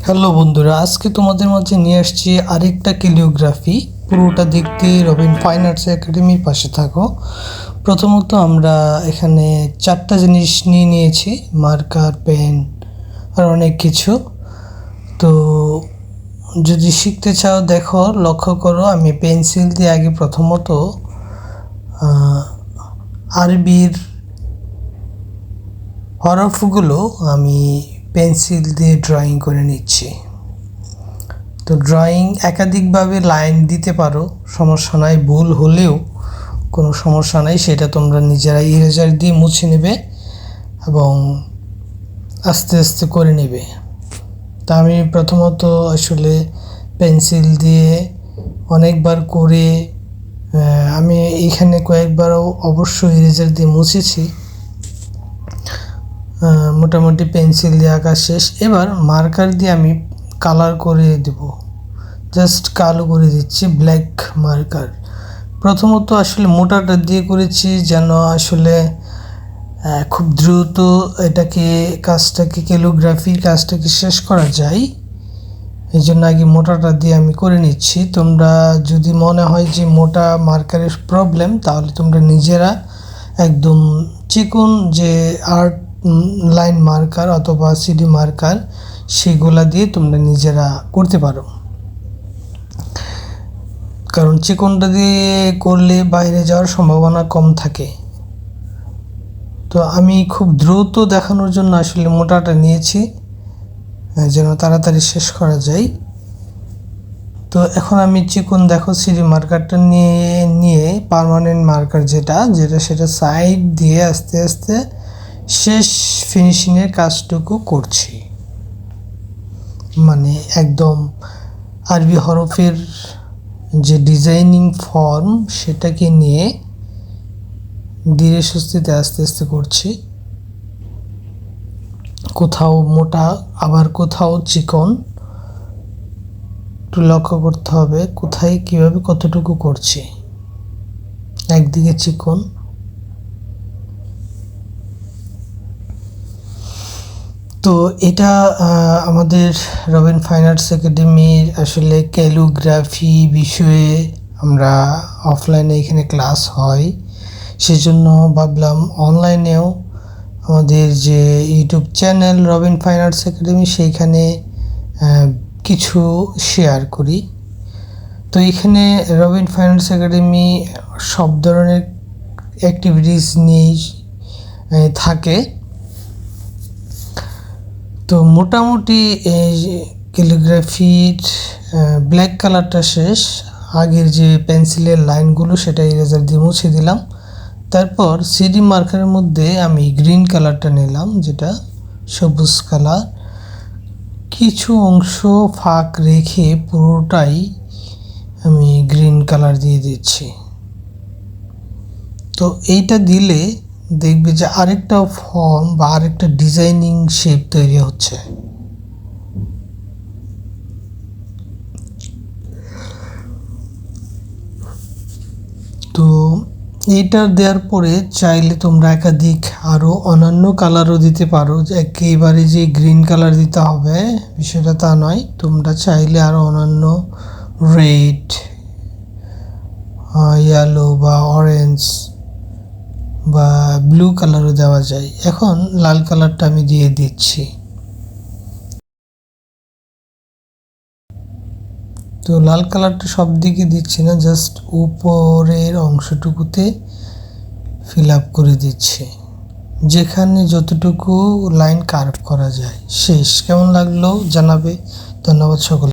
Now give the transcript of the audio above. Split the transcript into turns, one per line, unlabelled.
Hello বন্ধুরা, আজকে তোমাদের মাঝে নিয়ে আসছি আরেকটা ক্যালিওগ্রাফি। পুরোটা দেখতে রবিন ফাইন আর্টস একাডেমির পাশে থাকো। প্রথমত আমরা এখানে 4টা জিনিস নিয়ে নিয়েছি: মার্কার, পেন আর অনেক কিছু। তো যদি শিখতে চাও দেখো, লক্ষ্য করো, আমি পেন্সিল দিয়ে আগে প্রথমত আরবির হরফগুলো আমি পেন্সিল দিয়ে ড্রয়িং করে নিচ্ছি। তো ড্রয়িং একাধিকভাবে লাইন দিতে পারো, সমস্যা নাই। ভুল হলেও কোনো সমস্যা নাই, সেটা তোমরা নিজেরা ইরেজার দিয়ে মুছে নেবে এবং আস্তে আস্তে করে নেবে। তা আমি প্রথমত আসলে পেন্সিল দিয়ে অনেকবার করে আমি এইখানে কয়েকবারও অবশ্যই ইরেজার দিয়ে মুছেছি। মোটামুটি পেন্সিল দিয়ে আঁকা শেষ। এবার মার্কার দিয়ে আমি কালার করে দেব, জাস্ট কালো করে দিচ্ছি, ব্ল্যাক মার্কার। প্রথমত আসলে মোটাটা দিয়ে করেছি যেন আসলে খুব দ্রুত কাজটাকে ক্যালিগ্রাফির কাজটাকে শেষ করা যায়। এই জন্য আগে মোটাটা দিয়ে আমি করে নিচ্ছি। তোমরা যদি মনে হয় যে মোটা মার্কারের প্রবলেম, তাহলে তোমরা নিজেরা একদম চিকন যে আর্ট লাইন মার্কার অথবা সিডি মার্কার, সেগুলা দিয়ে তোমরা নিজেরা করতে পারো, কারণ চিকনটা দিয়ে করলে বাইরে যাওয়ার সম্ভাবনা কম থাকে। তো আমি খুব দ্রুত দেখানোর জন্য আসলে মোটাটা নিয়েছি, যেন তাড়াতাড়ি শেষ করা যায়। তো এখন আমি চিকন দেখো সিডি মার্কারটা নিয়ে পার্মানেন্ট মার্কার সেটা সাইড দিয়ে আস্তে আস্তে শেষ ফিনিশিংয়ের কাজটুকু করছি। মানে একদম আরবি হরফের যে ডিজাইনিং ফর্ম, সেটাকে নিয়ে ধীরে সুস্থিতে আস্তে আস্তে করছি। কোথাও মোটা, আবার কোথাও চিকন, একটু লক্ষ্য করতে হবে কোথায় কীভাবে কতটুকু করছি। একদিকে চিকন। তো এটা আমাদের রবিন ফাইন আর্টস একাডেমির আসলে ক্যালিগ্রাফি বিষয়ে আমরা অফলাইনে এখানে ক্লাস হয়, সেজন্য ভাবলাম অনলাইনেও আমাদের যে YouTube channel Robin fine arts academy, সেইখানে কিছু শেয়ার করি। তো এখানে রবিন ফাইন আর্টস একাডেমি সব ধরনের অ্যাক্টিভিটিস নিয়েই থাকে। তো মোটামুটি এই ক্যালিগ্রাফির ব্ল্যাক কালারটা শেষ। আগের যে পেন্সিলের লাইনগুলো সেটা ইরেজার দিয়ে মুছে দিলাম। তারপর সিডি মার্কারের মধ্যে আমি গ্রিন কালারটা নিলাম, যেটা সবুজ কালার। কিছু অংশ ফাঁক রেখে পুরোটাই আমি গ্রিন কালার দিয়ে দিচ্ছি। তো এইটা দিলে দেখবে যে আরেকটা ফর্ম বা আরেকটা ডিজাইনিং শেপ তৈরি হচ্ছে। তো এইটা দেওয়ার পরে চাইলে তোমরা একাধিক আরও অন্যান্য কালারও দিতে পারো, যে একেবারে যে গ্রিন কালার দিতে হবে বিষয়টা তা নয়। তোমরা চাইলে আরও অন্যান্য রেড, ইয়েলো বা অরেঞ্জ বা ব্লু কালারও দেওয়া যায়। এখন লাল কালারটা আমি দিয়ে দিচ্ছি। তো লাল কালারটা সব দিকে দিচ্ছি না, জাস্ট উপরের অংশটুকুতে ফিল আপ করে দিচ্ছি, যেখানে যতটুকু লাইন কার্ভ করা যায়। শেষ। কেমন লাগলো জানাবে। ধন্যবাদ সকল।